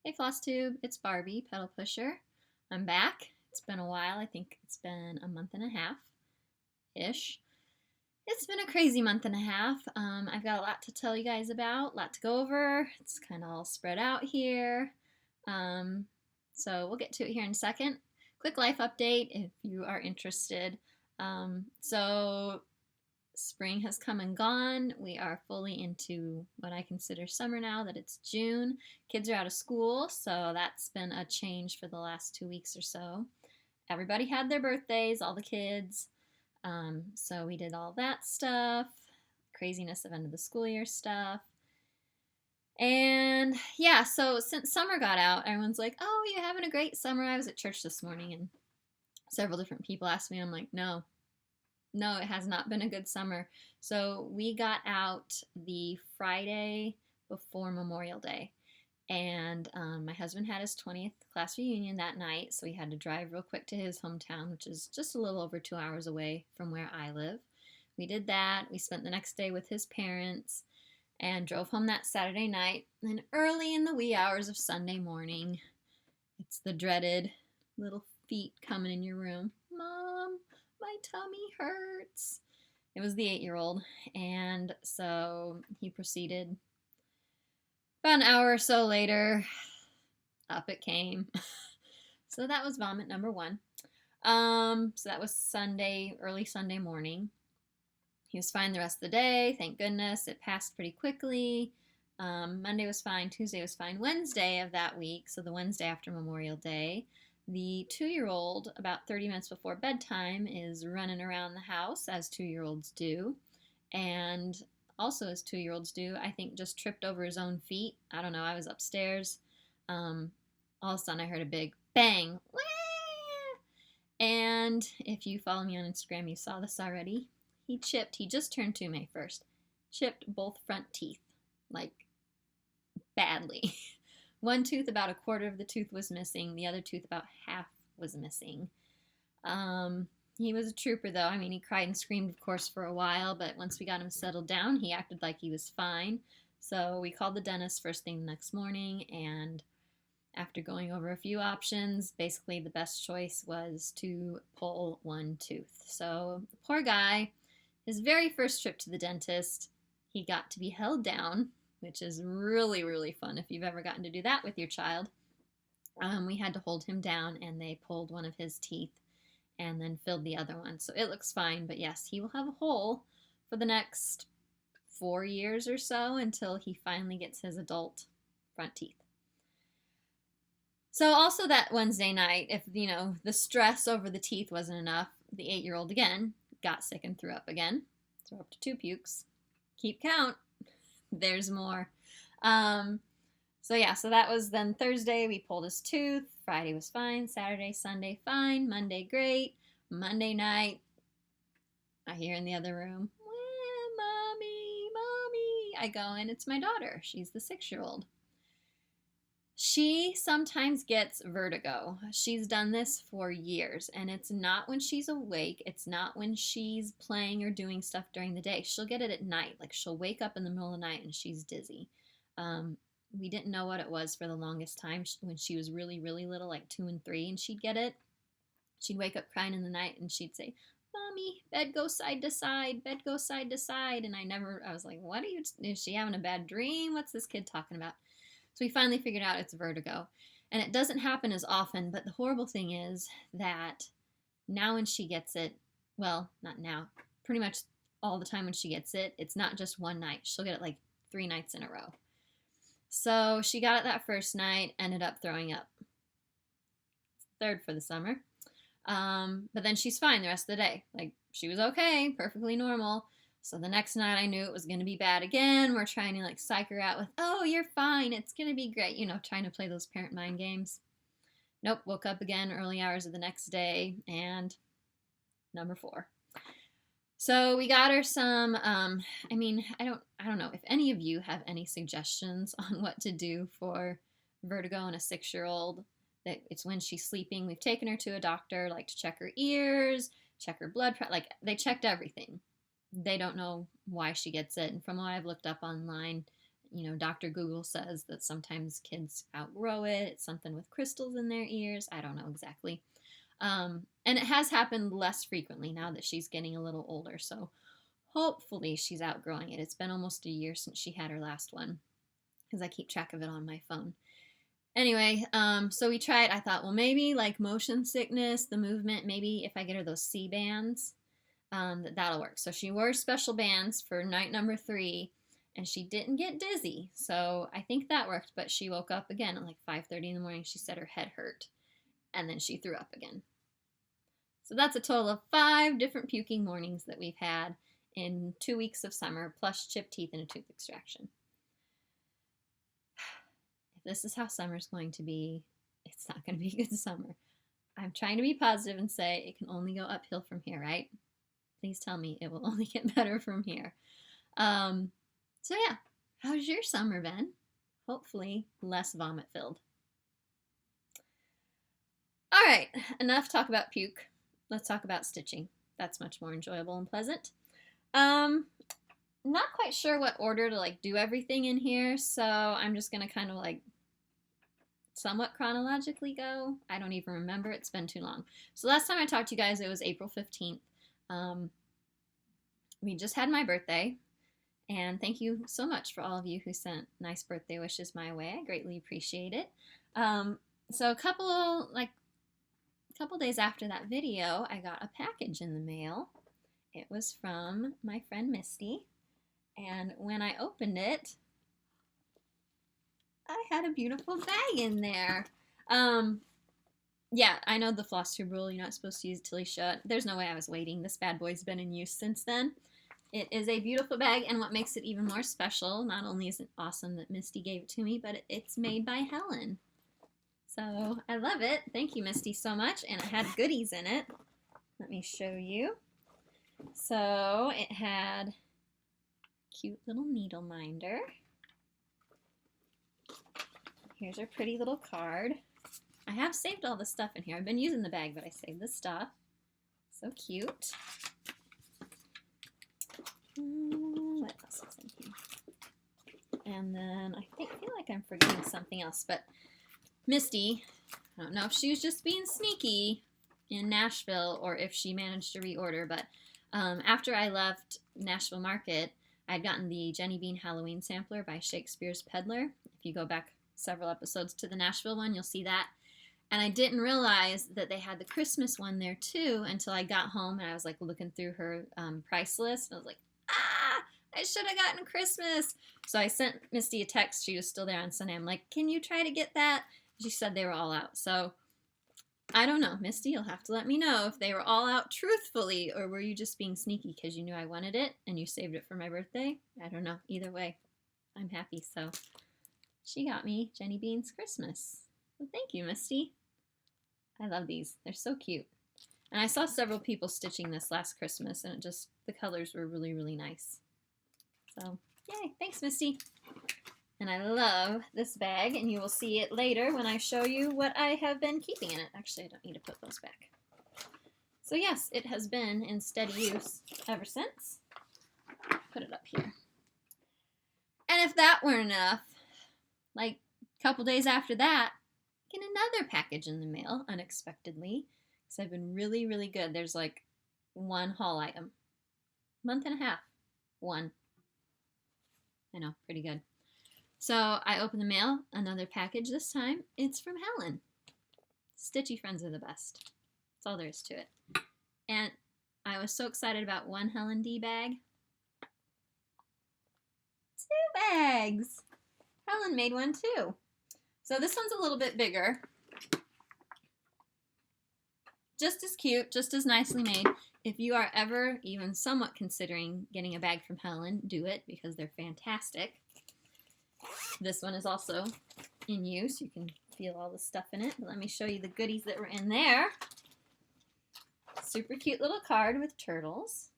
Hey Flosstube, it's Barbie, Petal Pusher. I'm back. It's been a while. I think it's been a month and a half-ish. It's been a crazy month and a half. I've got a lot to tell you guys about, a lot to go over. It's kind of all spread out here. Um, so we'll get to it here in a second. Quick life update if you are interested. So spring has come and gone. We are fully into what I consider summer now that it's June. Kids are out of school, so that's been a change for the last 2 weeks or so. Everybody had their birthdays, all the kids. So we did all that stuff, craziness of end of the school year stuff. And yeah, so since summer got out, everyone's like, oh, you're having a great summer. I was at church this morning and several different people asked me, I'm like, no, it has not been a good summer. So we got out the Friday before Memorial Day. And my husband had his 20th class reunion that night, so we had to drive real quick to his hometown, which is just a little over 2 hours away from where I live. We did that. We spent the next day with his parents and drove home that Saturday night. And early in the wee hours of Sunday morning, it's the dreaded little feet coming in your room. Mom, my tummy hurts. It was the 8-year-old, and so he proceeded. About an hour or so later, up it came. So that was vomit number one. So that was Sunday, early Sunday morning. He was fine the rest of the day, thank goodness. It passed pretty quickly. Monday was fine, Tuesday was fine. Wednesday of that week, so the Wednesday after Memorial Day, the 2-year-old, about 30 minutes before bedtime, is running around the house, as 2-year-olds do. And also, as 2-year-olds do, I think just tripped over his own feet. I don't know, I was upstairs. All of a sudden, I heard a big bang. And if you follow me on Instagram, you saw this already. He just turned 2 May 1st, chipped both front teeth, like badly. One tooth, about a quarter of the tooth was missing. The other tooth, about half was missing. He was a trooper, though. I mean, he cried and screamed, of course, for a while, but once we got him settled down, he acted like he was fine. So we called the dentist first thing the next morning, and after going over a few options, basically the best choice was to pull one tooth. So the poor guy, his very first trip to the dentist, he got to be held down, which is really, really fun if you've ever gotten to do that with your child. We had to hold him down, and they pulled one of his teeth and then filled the other one. So it looks fine, but yes, he will have a hole for the next 4 years or so until he finally gets his adult front teeth. So also that Wednesday night, if the stress over the teeth wasn't enough, the 8-year-old again got sick and threw up again. Threw up to 2 pukes. Keep count. There's more. So that was then Thursday. We pulled his tooth. Friday was fine. Saturday, Sunday, fine. Monday, great. Monday night, I hear in the other room, mommy, mommy. I go in. It's my daughter. She's the 6-year-old. She sometimes gets vertigo. She's done this for years, and it's not when she's awake. It's not when she's playing or doing stuff during the day. She'll get it at night. Like, she'll wake up in the middle of the night and she's dizzy. We didn't know what it was for the longest time. When she was really, really little, like 2 and 3, and she'd get it, she'd wake up crying in the night and she'd say, mommy, bed goes side to side, bed goes side to side. And I was like, what is she having a bad dream? What's this kid talking about? So we finally figured out it's vertigo. And it doesn't happen as often, but the horrible thing is that now when she gets it, well, not now, pretty much all the time when she gets it, it's not just one night. She'll get it like 3 nights in a row. So she got it that first night, ended up throwing up. Third for the summer. But then she's fine the rest of the day. Like, she was okay, perfectly normal. So the next night I knew it was going to be bad again. We're trying to psych her out with, oh, you're fine. It's going to be great. Trying to play those parent mind games. Nope, woke up again early hours of the next day, and number 4. So we got her some, I don't know if any of you have any suggestions on what to do for vertigo in a 6-year-old. That it's when she's sleeping. We've taken her to a doctor, to check her ears, check her blood pressure. They checked everything. They don't know why she gets it. And from what I've looked up online, you know, Dr. Google says that sometimes kids outgrow it. It's something with crystals in their ears. I don't know exactly. And it has happened less frequently now that she's getting a little older. So hopefully she's outgrowing it. It's been almost a year since she had her last one because I keep track of it on my phone. Anyway, so we tried. I thought, well, maybe like motion sickness, the movement, maybe if I get her those C bands, that'll work. So she wore special bands for night number 3, and she didn't get dizzy. So I think that worked, but she woke up again at like 5:30 in the morning. She said her head hurt, and then she threw up again. So that's a total of 5 different puking mornings that we've had in 2 weeks of summer, plus chipped teeth and a tooth extraction. If this is how summer's going to be, it's not going to be a good summer. I'm trying to be positive and say it can only go uphill from here, right? Please tell me it will only get better from here. So yeah, how's your summer been? Hopefully less vomit filled. All right, enough talk about puke. Let's talk about stitching. That's much more enjoyable and pleasant. Not quite sure what order to like do everything in here, so I'm just gonna kind of like somewhat chronologically go. I don't even remember. It's been too long. So last time I talked to you guys, it was April 15th. We just had my birthday, and thank you so much for all of you who sent nice birthday wishes my way. I greatly appreciate it. So a couple days after that video, I got a package in the mail. It was from my friend Misty, and when I opened it, I had a beautiful bag in there. Yeah, I know the Flosstube rule, you're not supposed to use it till you show it. There's no way I was waiting. This bad boy's been in use since then. It is a beautiful bag, and what makes it even more special, not only is it awesome that Misty gave it to me, but it's made by Helen. So I love it. Thank you, Misty, so much. And it had goodies in it. Let me show you. So it had a cute little needle minder. Here's our pretty little card. I have saved all the stuff in here. I've been using the bag, but I saved the stuff. So cute. What else is in here? And then I feel like I'm forgetting something else, but Misty, I don't know if she was just being sneaky in Nashville or if she managed to reorder, but after I left Nashville Market, I'd gotten the Jenny Bean Halloween sampler by Shakespeare's Peddler. If you go back several episodes to the Nashville one, you'll see that. And I didn't realize that they had the Christmas one there too until I got home and I was like looking through her price list. And I was like, I should have gotten Christmas. So I sent Misty a text. She was still there on Sunday. I'm like, can you try to get that? She said they were all out. So I don't know. Misty, you'll have to let me know if they were all out truthfully or were you just being sneaky because you knew I wanted it and you saved it for my birthday? I don't know. Either way, I'm happy. So she got me Jenny Bean's Christmas. So thank you, Misty. I love these. They're so cute. And I saw several people stitching this last Christmas, and the colors were really, really nice. So, yay. Thanks, Misty. And I love this bag, and you will see it later when I show you what I have been keeping in it. Actually, I don't need to put those back. So, yes, it has been in steady use ever since. Put it up here. And if that weren't enough, like a couple days after that, get another package in the mail unexpectedly because I've been really, really good. There's like one haul item. Month and a half. One. I know, pretty good. So I open the mail, another package this time. It's from Helen. Stitchy friends are the best. That's all there is to it. And I was so excited about one Helen D bag. 2 bags! Helen made one too. So this one's a little bit bigger. Just as cute, just as nicely made. If you are ever even somewhat considering getting a bag from Helen, do it because they're fantastic. This one is also in use. You can feel all the stuff in it. But let me show you the goodies that were in there. Super cute little card with turtles.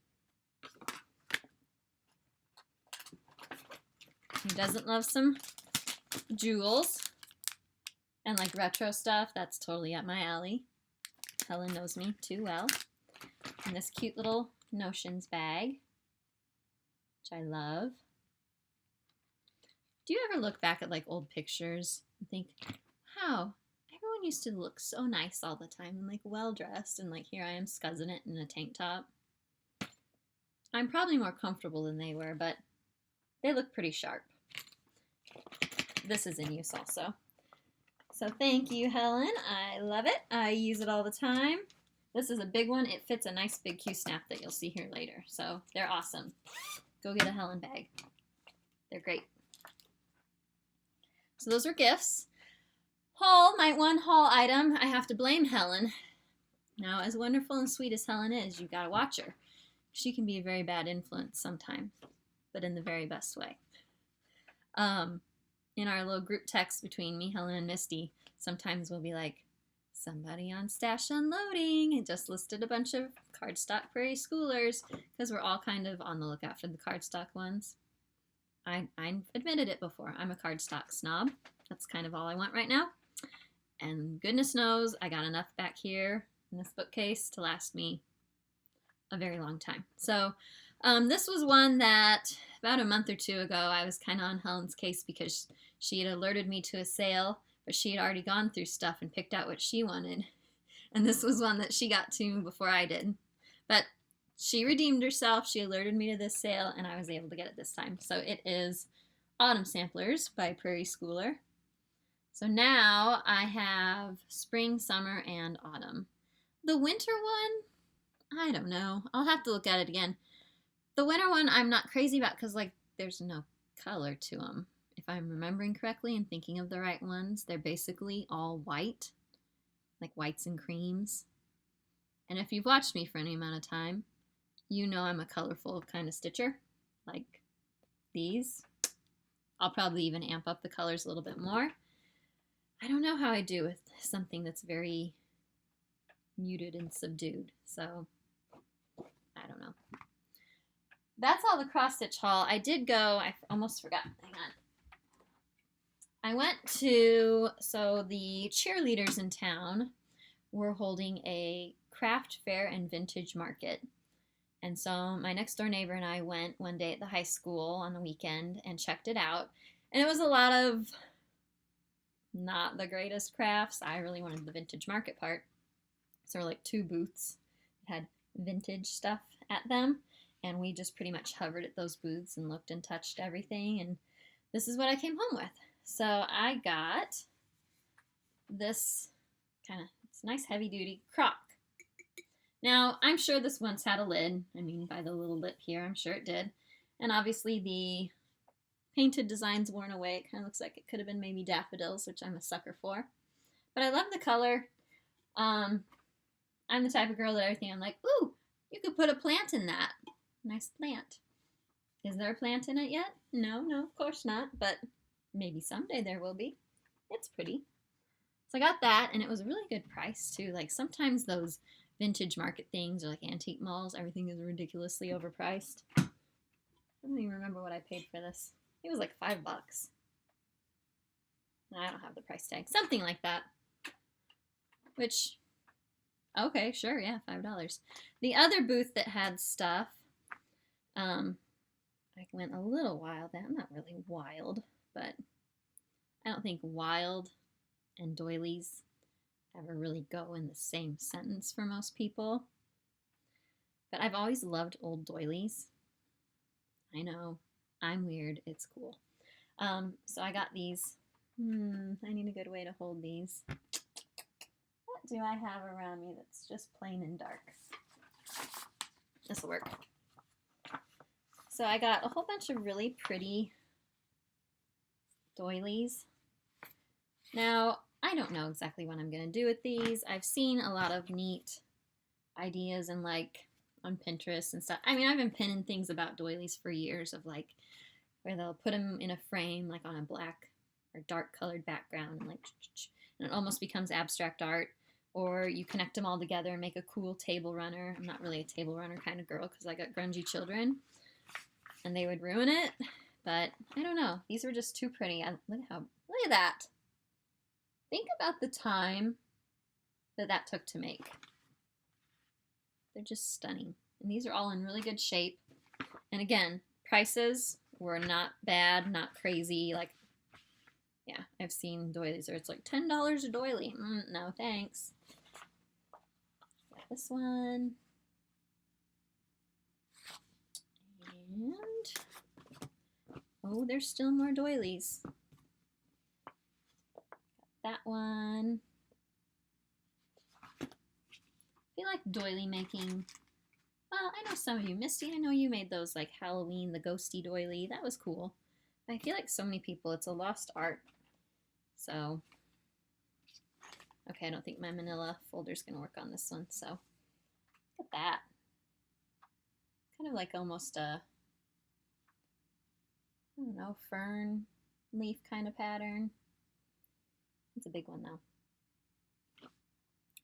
Who doesn't love some jewels? And like retro stuff, that's totally up my alley. Helen knows me too well. And this cute little Notions bag, which I love. Do you ever look back at like old pictures and think, how everyone used to look so nice all the time and like well dressed, and like here I am scuzzing it in a tank top? I'm probably more comfortable than they were, but they look pretty sharp. This is in use also. So thank you, Helen. I love it. I use it all the time. This is a big one. It fits a nice big Q-snap that you'll see here later. So they're awesome. Go get a Helen bag. They're great. So those were gifts. Haul, my one haul item, I have to blame Helen. Now, as wonderful and sweet as Helen is, you've got to watch her. She can be a very bad influence sometimes, but in the very best way. In our little group text between me, Helen, and Misty, sometimes we'll be like, somebody on stash unloading, and just listed a bunch of cardstock Prairie Schoolers, because we're all kind of on the lookout for the cardstock ones. I admitted it before. I'm a cardstock snob. That's kind of all I want right now. And goodness knows I got enough back here in this bookcase to last me a very long time. So this was one that about a month or two ago I was kind of on Helen's case because she had alerted me to a sale, but she had already gone through stuff and picked out what she wanted. And this was one that she got to before I did. But she redeemed herself. She alerted me to this sale, and I was able to get it this time. So it is Autumn Samplers by Prairie Schooler. So now I have spring, summer, and autumn. The winter one, I don't know. I'll have to look at it again. The winter one I'm not crazy about because like there's no color to them. If I'm remembering correctly and thinking of the right ones, they're basically all white, like whites and creams. And if you've watched me for any amount of time, you know I'm a colorful kind of stitcher, like these. I'll probably even amp up the colors a little bit more. I don't know how I do with something that's very muted and subdued, so I don't know. That's all the cross stitch haul. I did go, I almost forgot, hang on. I went to, so the cheerleaders in town were holding a craft fair and vintage market. And so my next door neighbor and I went one day at the high school on the weekend and checked it out. And it was a lot of not the greatest crafts. I really wanted the vintage market part. So there were like 2 booths that had vintage stuff at them. And we just pretty much hovered at those booths and looked and touched everything. And this is what I came home with. So I got this kind of, it's nice heavy duty crock. Now, I'm sure this once had a lid. I mean, by the little lip here, I'm sure it did. And obviously the painted design's worn away. It kind of looks like it could have been maybe daffodils, which I'm a sucker for. But I love the color. I'm the type of girl that everything I'm like, ooh, you could put a plant in that. Nice plant. Is there a plant in it yet? No, of course not. But maybe someday there will be. It's pretty. So I got that, and it was a really good price, too. Like, sometimes those vintage market things or like antique malls, everything is ridiculously overpriced. I don't even remember what I paid for this. It was like $5. I don't have the price tag. Something like that. Which, okay, sure, yeah, $5. The other booth that had stuff, I went a little wild. I'm not really wild, but I don't think wild and doilies ever really go in the same sentence for most people. But I've always loved old doilies. I know, I'm weird, it's cool. So I got these. I need a good way to hold these. What do I have around me that's just plain and dark? This will work. So I got a whole bunch of really pretty doilies. Now, I don't know exactly what I'm going to do with these. I've seen a lot of neat ideas and like on Pinterest and stuff. I mean, I've been pinning things about doilies for years of like where they'll put them in a frame like on a black or dark colored background and like and it almost becomes abstract art, or you connect them all together and make a cool table runner. I'm not really a table runner kind of girl because I got grungy children and they would ruin it, but I don't know. These were just too pretty. Look at that. Think about the time that took to make. They're just stunning. And these are all in really good shape. And again, prices were not bad, not crazy. Like, yeah, I've seen doilies where it's like $10 a doily. No, thanks. Got this one. And, oh, there's still more doilies. Got that one. I feel like doily making. Well, I know some of you. Misty, I know you made those like Halloween, the ghosty doily. That was cool. I feel like so many people, it's a lost art. So, okay, I don't think my manila folder's going to work on this one. So, look at that. Kind of like almost a, I don't know, fern leaf kind of pattern. It's a big one though.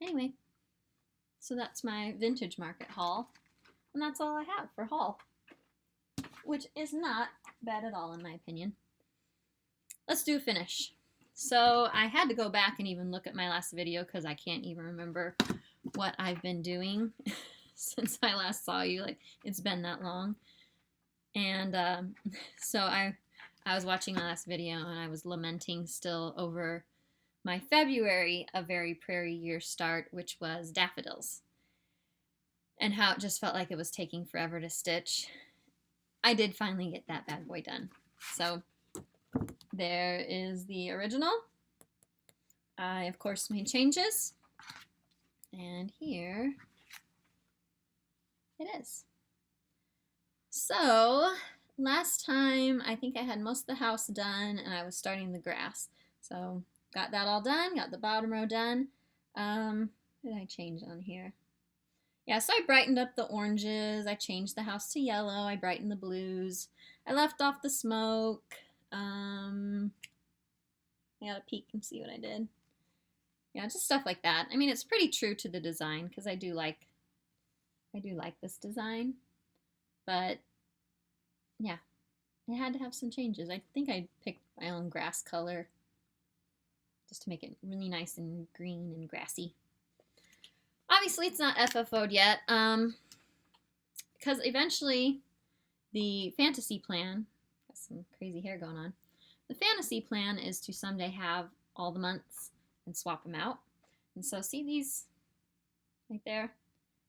Anyway, so that's my vintage market haul. And that's all I have for haul, which is not bad at all in my opinion. Let's do a finish. So I had to go back and even look at my last video because I can't even remember what I've been doing since I last saw you. Like, it's been that long. And so I was watching my last video and I was lamenting still over my February A Very Prairie Year start, which was daffodils. And how it just felt like it was taking forever to stitch. I did finally get that bad boy done. So there is the original. I, of course, made changes. And here it is. So last time, I think I had most of the house done and I was starting the grass. So got that all done, got the bottom row done. What did I change on here? Yeah, so I brightened up the oranges. I changed the house to yellow. I brightened the blues. I left off the smoke. I gotta peek and see what I did. Yeah, just stuff like that. I mean, it's pretty true to the design because I do like this design. But yeah, it had to have some changes. I think I picked my own grass color just to make it really nice and green and grassy. Obviously, it's not FFO'd yet, because eventually the fantasy plan, got some crazy hair going on, the fantasy plan is to someday have all the months and swap them out. And so see these right there?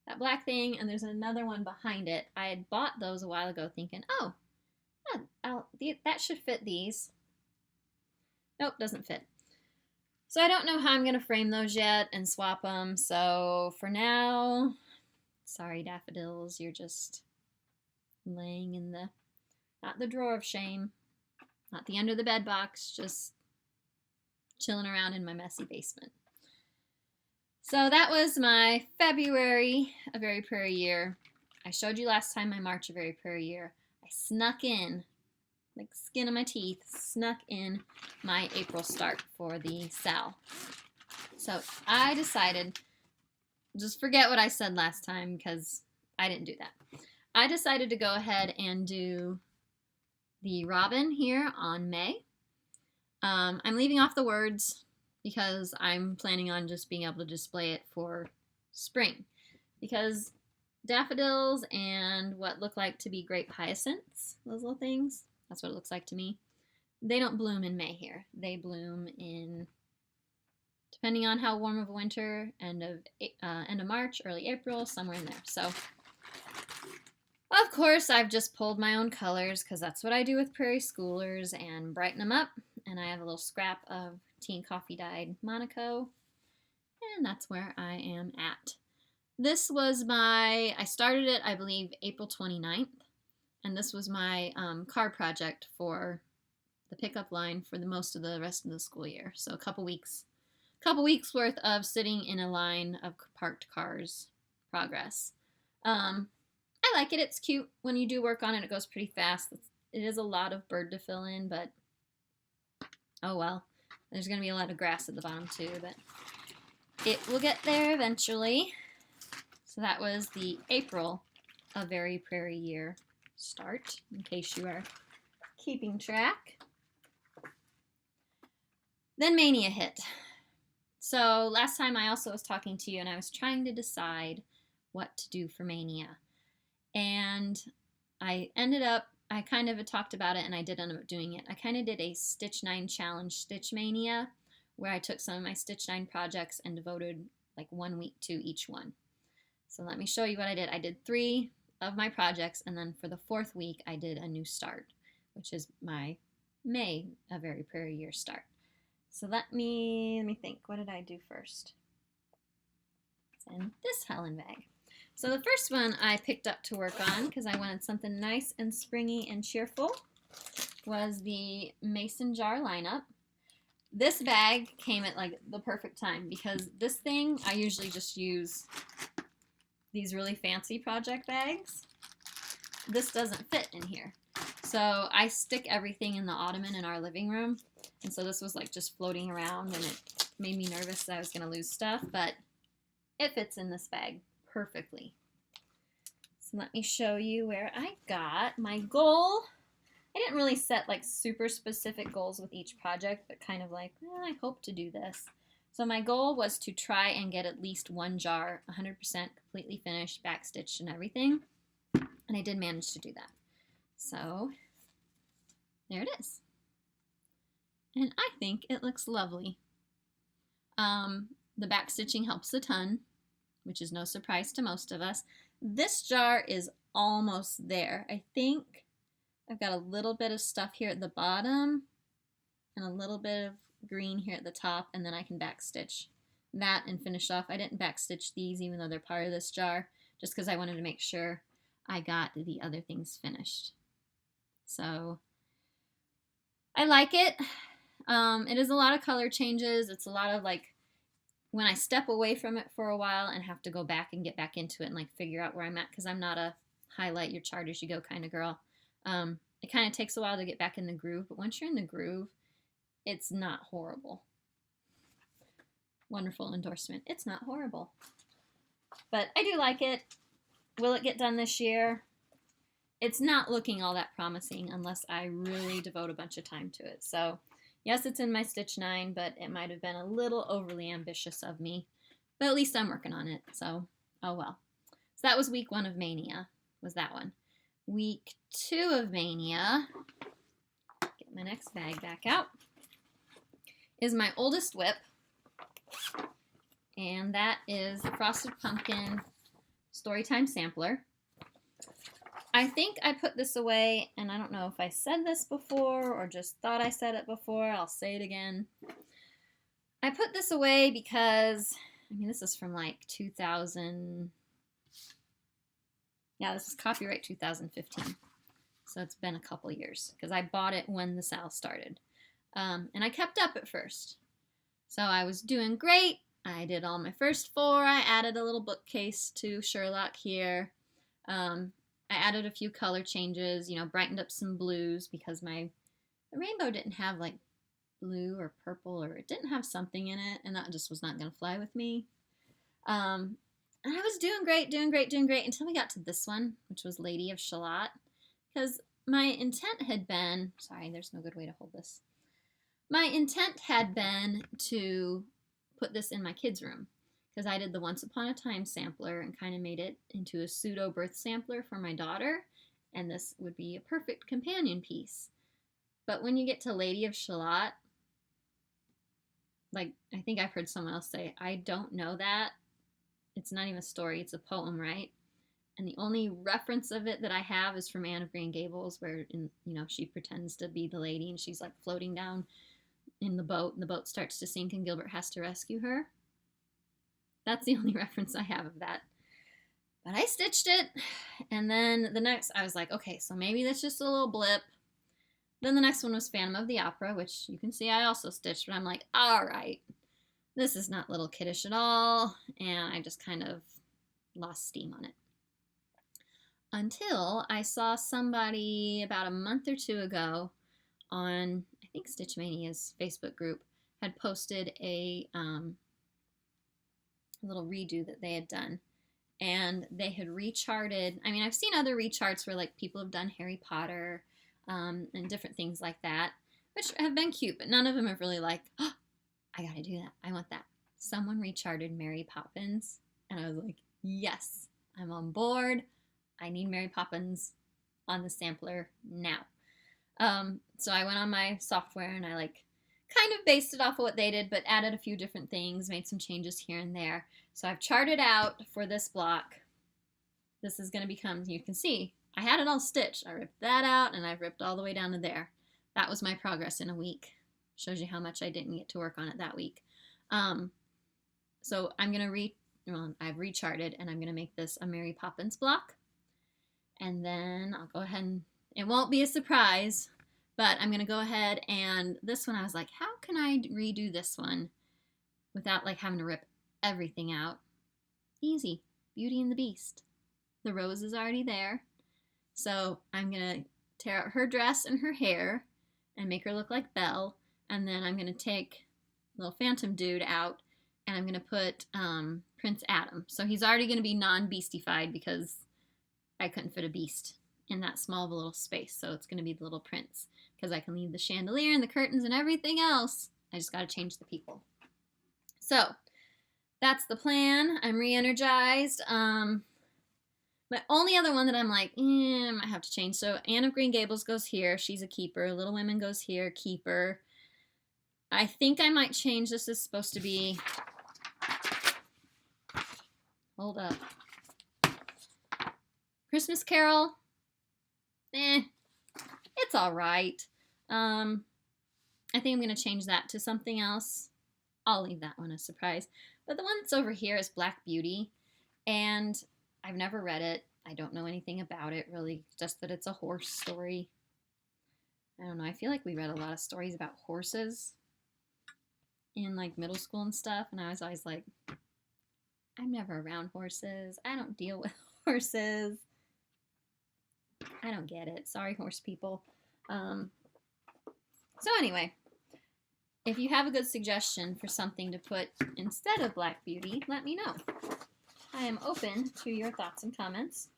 That black thing, and there's another one behind it. I had bought those a while ago thinking, oh, that should fit these. Nope, doesn't fit. So I don't know how I'm going to frame those yet and swap them. So for now, sorry daffodils, you're just laying in the, not the drawer of shame, not the under the bed box, just chilling around in my messy basement. So that was my February A Very Prairie Year. I showed you last time my March A Very Prairie Year. I snuck in, like skin of my teeth, snuck in my April start for the Sal. So I decided, just forget what I said last time because I didn't do that. I decided to go ahead and do the robin here on May. I'm leaving off the words because I'm planning on just being able to display it for spring. Because daffodils and what look like to be grape hyacinths, those little things, that's what it looks like to me. They don't bloom in May here. They bloom in, depending on how warm of a winter, end of March, early April, somewhere in there. So, of course, I've just pulled my own colors because that's what I do with Prairie Schoolers and brighten them up. And I have a little scrap of tea and coffee dyed Monaco. And that's where I am at. This was I started it, I believe, April 29th. And this was my card project for the pickup line for the most of the rest of the school year. So a couple weeks worth of sitting in a line of parked cars progress. I like it. It's cute. When you do work on it, it goes pretty fast. It is a lot of bird to fill in, but oh well. There's going to be a lot of grass at the bottom too, but it will get there eventually. So that was the April A Very Prairie Year start, in case you are keeping track. Then Mania hit. So last time I also was talking to you and I was trying to decide what to do for Mania. And I ended up I kind of had talked about it and I did end up doing it. I kind of did a Stitch 9 challenge, Stitch Mania, where I took some of my Stitch 9 projects and devoted like 1 week to each one. So let me show you what I did. I did 3 of my projects, and then for the 4th week I did a new start, which is my May, a very prairie year start. So let me think. What did I do first? It's in this Helen bag. So the first one I picked up to work on because I wanted something nice and springy and cheerful was the mason jar lineup. This bag came at like the perfect time because this thing, I usually just use these really fancy project bags. This doesn't fit in here. So I stick everything in the ottoman in our living room. And so this was like just floating around and it made me nervous that I was going to lose stuff, but it fits in this bag perfectly. So let me show you where I got my goal. I didn't really set like super specific goals with each project, but kind of like, well, I hope to do this. So my goal was to try and get at least 1 jar 100% completely finished, backstitched and everything. And I did manage to do that. So there it is. And I think it looks lovely. The backstitching helps a ton, which is no surprise to most of us. This jar is almost there. I think I've got a little bit of stuff here at the bottom and a little bit of green here at the top, and then I can backstitch that and finish off. I didn't backstitch these even though they're part of this jar, just because I wanted to make sure I got the other things finished. So I like it. It is a lot of color changes. It's a lot of like when I step away from it for a while and have to go back and get back into it and like figure out where I'm at, because I'm not a highlight your chart as you go kind of girl. It kind of takes a while to get back in the groove, but once you're in the groove, it's not horrible. Wonderful endorsement. It's not horrible. But I do like it. Will it get done this year? It's not looking all that promising unless I really devote a bunch of time to it. So yes, it's in my Stitch 9, but it might have been a little overly ambitious of me. But at least I'm working on it, so oh well. So that was week 1 of Mania, was that one. Week 2 of Mania, get my next bag back out, is my oldest whip. And that is the Frosted Pumpkin Storytime Sampler. I think I put this away, and I don't know if I said this before or just thought I said it before. I'll say it again. I put this away because, I mean, this is from like 2000. Yeah, this is copyright 2015. So it's been a couple years because I bought it when the sale started. And I kept up at first. So I was doing great. I did all my first 4. I added a little bookcase to Sherlock here. I added a few color changes, you know, brightened up some blues because the rainbow didn't have like blue or purple, or it didn't have something in it, and that just was not going to fly with me. And I was doing great until we got to this one, which was Lady of Shalott, because my intent had been, sorry, there's no good way to hold this. My intent had been to put this in my kids' room, because I did the Once Upon a Time sampler and kind of made it into a pseudo birth sampler for my daughter, and this would be a perfect companion piece. But when you get to Lady of Shalott, like, I think I've heard someone else say, I don't know that. It's not even a story, it's a poem, right? And the only reference of it that I have is from Anne of Green Gables, where, she pretends to be the lady and she's like floating down in the boat, and the boat starts to sink and Gilbert has to rescue her. That's the only reference I have of that. But I stitched it, and then the next, I was like, okay, so maybe that's just a little blip. Then the next one was Phantom of the Opera, which you can see I also stitched, but I'm like, all right, this is not little kiddish at all, and I just kind of lost steam on it. Until I saw somebody about a month or 2 ago on, I think Stitch Mania's Facebook group, had posted a little redo that they had done. And they had recharted, I mean, I've seen other recharts where like people have done Harry Potter and different things like that, which have been cute, but none of them have really like, oh, I gotta do that. I want that. Someone recharted Mary Poppins, and I was like, yes, I'm on board. I need Mary Poppins on the sampler now. So I went on my software and I like kind of based it off of what they did, but added a few different things, made some changes here and there. So I've charted out for this block. This is going to become, you can see, I had it all stitched. I ripped that out and I've ripped all the way down to there. That was my progress in a week. Shows you how much I didn't get to work on it that week. So I'm going to I've recharted and I'm going to make this a Mary Poppins block. And then I'll go ahead and, it won't be a surprise, but I'm going to go ahead and this one I was like, how can I redo this one without like having to rip everything out? Easy. Beauty and the Beast. The rose is already there. So I'm going to tear out her dress and her hair and make her look like Belle. And then I'm going to take little phantom dude out and I'm going to put Prince Adam. So he's already going to be non-beastified because I couldn't fit a beast in that small of a little space. So it's going to be the little prince because I can leave the chandelier and the curtains and everything else. I just got to change the people. So that's the plan. I'm re-energized. My only other one that I'm like, I might have to change. So Anne of Green Gables goes here. She's a keeper. Little Women goes here. Keeper. I think I might change. This is supposed to be... Hold up. Christmas Carol. It's all right. I think I'm going to change that to something else. I'll leave that one a surprise. But the one that's over here is Black Beauty. And I've never read it. I don't know anything about it, really. Just that it's a horse story. I don't know. I feel like we read a lot of stories about horses in like middle school and stuff. And I was always like, I'm never around horses. I don't deal with horses. I don't get it. Sorry, horse people. So anyway, if you have a good suggestion for something to put instead of Black Beauty, let me know. I am open to your thoughts and comments.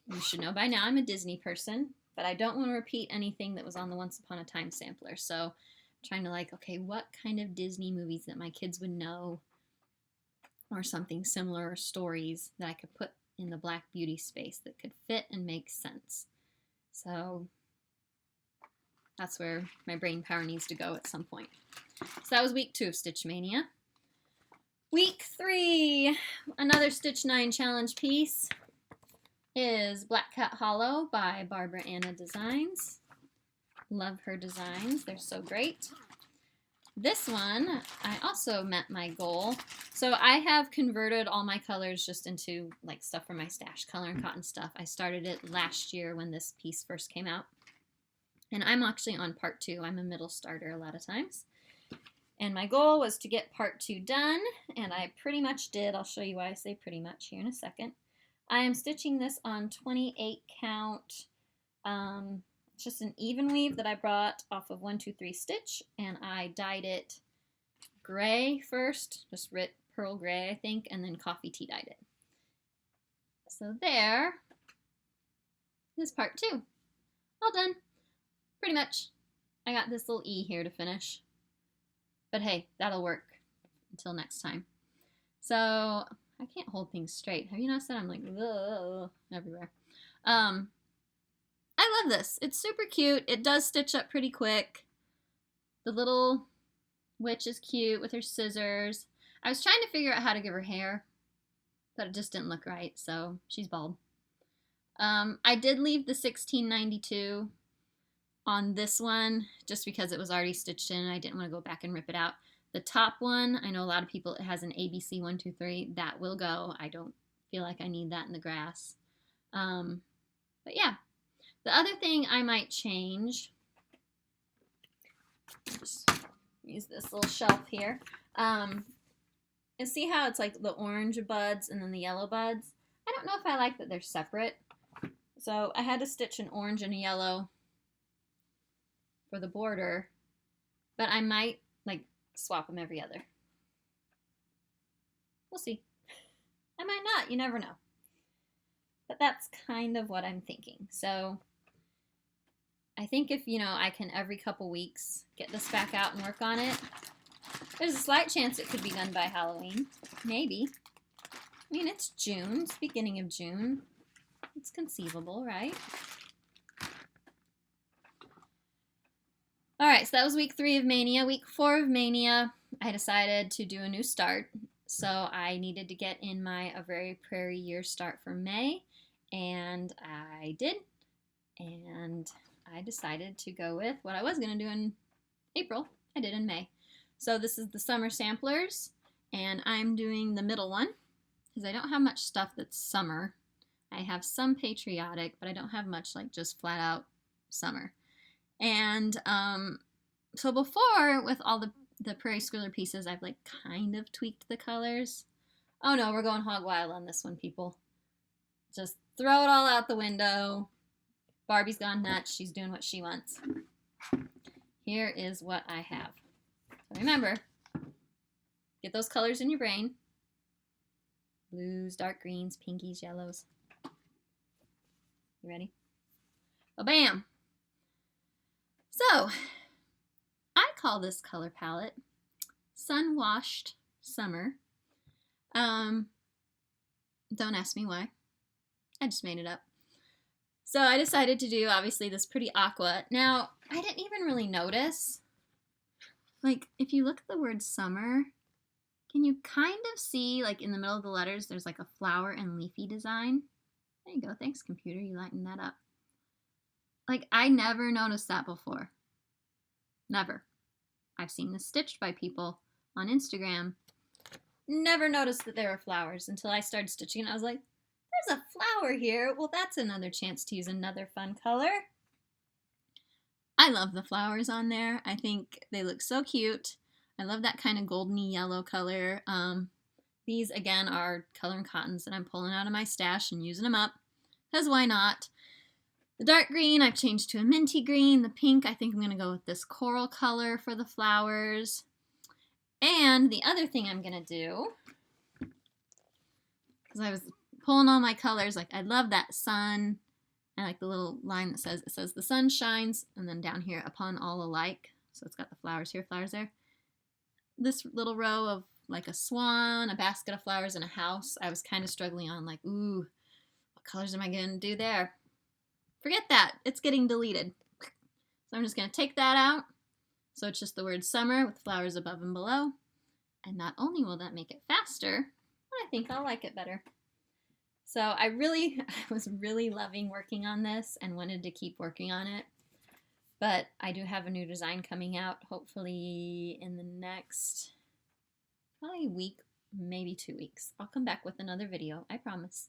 You should know by now I'm a Disney person, but I don't want to repeat anything that was on the Once Upon a Time sampler. So I'm trying to like, okay, what kind of Disney movies that my kids would know or something similar or stories that I could put in the Black Beauty space that could fit and make sense. So that's where my brain power needs to go at some point. So that was week 2 of Stitch Mania. Week 3, another Stitch 9 challenge piece is Black Cat Hollow by Barbara Anna Designs. Love her designs. They're so great. This one, I also met my goal. So I have converted all my colors just into like stuff from my stash, color and cotton stuff. I started it last year when this piece first came out. And I'm actually on part 2. I'm a middle starter a lot of times. And my goal was to get part 2 done, and I pretty much did. I'll show you why I say pretty much here in a second. I am stitching this on 28 count. It's just an even weave that I brought off of 1, 2, 3 Stitch, and I dyed it gray first, just pearl gray, I think, and then coffee tea dyed it. So there is part 2. All done. Pretty much. I got this little E here to finish. But hey, that'll work until next time. So I can't hold things straight. Have you noticed that? I'm like, ugh, everywhere. I love this. It's super cute. It does stitch up pretty quick. The little witch is cute with her scissors. I was trying to figure out how to give her hair, but it just didn't look right, so she's bald. I did leave the 1692 on this one just because it was already stitched in and I didn't want to go back and rip it out. The top one, I know a lot of people, it has an ABC 1, 2, 3. That will go. I don't feel like I need that in the grass. But yeah. The other thing I might change, just use this little shelf here, is see how it's like the orange buds and then the yellow buds? I don't know if I like that they're separate. So I had to stitch an orange and a yellow for the border, but I might like swap them every other. We'll see. I might not, you never know. But that's kind of what I'm thinking. So I think if, I can every couple weeks get this back out and work on it, there's a slight chance it could be done by Halloween. Maybe. I mean, it's June. It's beginning of June. It's conceivable, right? All right, so that was week 3 of Mania. Week 4 of Mania, I decided to do a new start. So I needed to get in my A Very Prairie Year start for May, and I did. And I decided to go with what I was going to do in April. I did in May. So this is the summer samplers, and I'm doing the middle one because I don't have much stuff that's summer. I have some patriotic, but I don't have much like just flat out summer. And so before, with all the Prairie Schooler pieces, I've like kind of tweaked the colors. Oh no, we're going hog wild on this one, people. Just throw it all out the window. Barbie's gone nuts. She's doing what she wants. Here is what I have. So remember, get those colors in your brain. Blues, dark greens, pinkies, yellows. You ready? Ba-bam! So, I call this color palette Sun Washed Summer. Don't ask me why. I just made it up. So I decided to do, obviously, this pretty aqua. Now, I didn't even really notice. Like, if you look at the word summer, can you kind of see, like, in the middle of the letters, there's like a flower and leafy design? There you go. Thanks, computer. You lightened that up. Like, I never noticed that before. Never. I've seen this stitched by people on Instagram. Never noticed that there were flowers until I started stitching, and I was like, there's a flower here. Well, that's another chance to use another fun color. I love the flowers on there. I think they look so cute. I love that kind of goldeny yellow color. These, again, are Color and Cottons that I'm pulling out of my stash and using them up, because why not? The dark green, I've changed to a minty green. The pink, I think I'm going to go with this coral color for the flowers. And the other thing I'm going to do, because I was pulling all my colors, like I love that sun. I like the little line that says the sun shines, and then down here, upon all alike. So it's got the flowers here, flowers there. This little row of like a swan, a basket of flowers, and a house, I was kind of struggling on, like, ooh, what colors am I going to do there? Forget that. It's getting deleted. So I'm just going to take that out. So it's just the word summer with flowers above and below. And not only will that make it faster, but I think I'll like it better. So I was really loving working on this and wanted to keep working on it. But I do have a new design coming out, hopefully in the next, probably week, maybe 2 weeks. I'll come back with another video, I promise.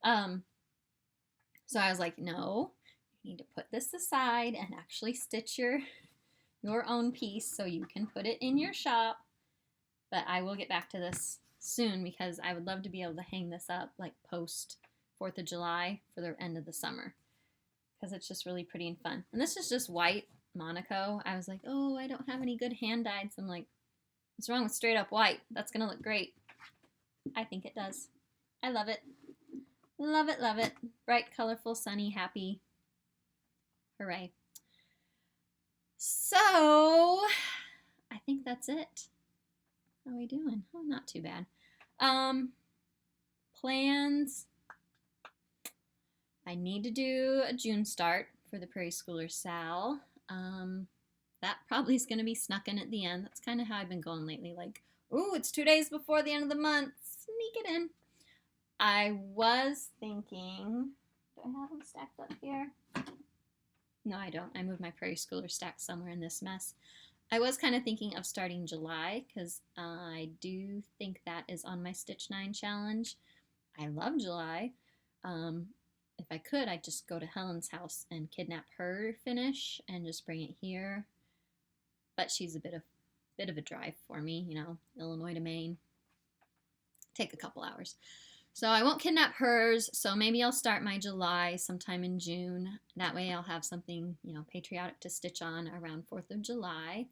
So I was like, no, you need to put this aside and actually stitch your own piece so you can put it in your shop. But I will get back to this soon because I would love to be able to hang this up like post 4th of July for the end of the summer, because it's just really pretty and fun. And this is just white Monaco. I was like, oh, I don't have any good hand dyed. So I'm like, what's wrong with straight up white? That's going to look great. I think it does. I love it. Love it, love it. Bright, colorful, sunny, happy. Hooray. So, I think that's it. How are we doing? Oh, not too bad. Plans. I need to do a June start for the Prairie Schooler Sal. That probably is going to be snuck in at the end. That's kind of how I've been going lately. Like, ooh, it's 2 days before the end of the month. Sneak it in. I was thinking, do I have them stacked up here? No, I don't. I moved my Prairie Schooler stack somewhere in this mess. I was kind of thinking of starting July because I do think that is on my Stitch 9 challenge. I love July. If I could, I'd just go to Helen's house and kidnap her finish and just bring it here. But she's a bit of a drive for me, you know, Illinois to Maine. Take a couple hours. So I won't kidnap hers, so maybe I'll start my July sometime in June. That way I'll have something, you know, patriotic to stitch on around 4th of July.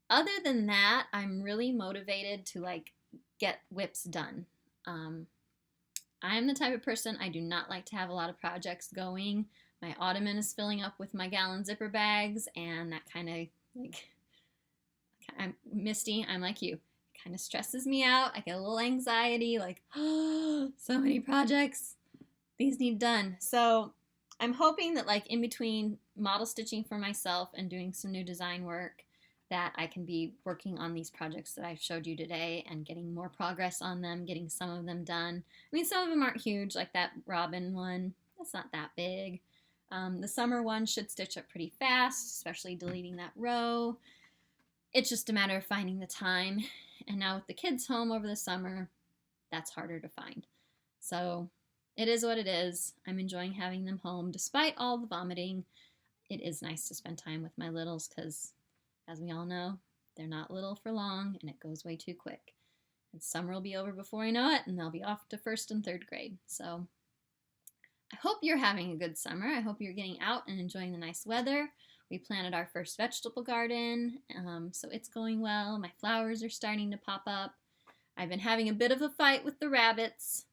Other than that, I'm really motivated to, like, get whips done. I'm the type of person, I do not like to have a lot of projects going. My ottoman is filling up with my gallon zipper bags, and that kind of, like, I'm Misty, I'm like you. Kind of stresses me out. I get a little anxiety, like, oh, so many projects. these need done. So I'm hoping that like in between model stitching for myself and doing some new design work, that I can be working on these projects that I've showed you today and getting more progress on them, getting some of them done. I mean, some of them aren't huge, like that robin one. That's not that big. The summer one should stitch up pretty fast, especially deleting that row. It's just a matter of finding the time. And now with the kids home over the summer, that's harder to find. So it is what it is. I'm enjoying having them home despite all the vomiting. It is nice to spend time with my littles because, as we all know, they're not little for long and it goes way too quick. And summer will be over before I know it and they'll be off to 1st and 3rd grade. So I hope you're having a good summer. I hope you're getting out and enjoying the nice weather. We planted our first vegetable garden, so it's going well. My flowers are starting to pop up. I've been having a bit of a fight with the rabbits.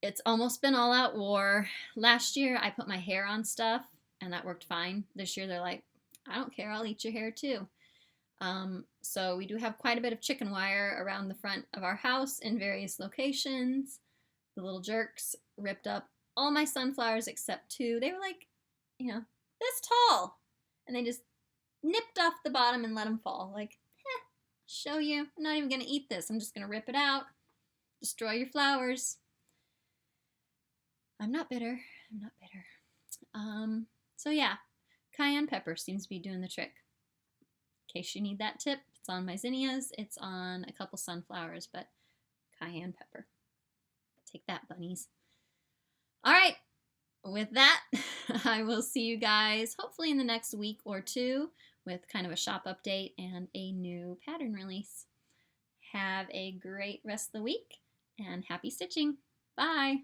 It's almost been all out war. Last year I put my hair on stuff and that worked fine. This year they're like, I don't care, I'll eat your hair too. So we do have quite a bit of chicken wire around the front of our house in various locations. The little jerks ripped up all my sunflowers except 2. They were like, this tall. And they just nipped off the bottom and let them fall. Like, show you. I'm not even going to eat this. I'm just going to rip it out. Destroy your flowers. I'm not bitter. I'm not bitter. So yeah, cayenne pepper seems to be doing the trick. In case you need that tip, it's on my zinnias. It's on a couple sunflowers, but cayenne pepper. Take that, bunnies. All right. With that, I will see you guys hopefully in the next week or 2 with kind of a shop update and a new pattern release. Have a great rest of the week and happy stitching. Bye!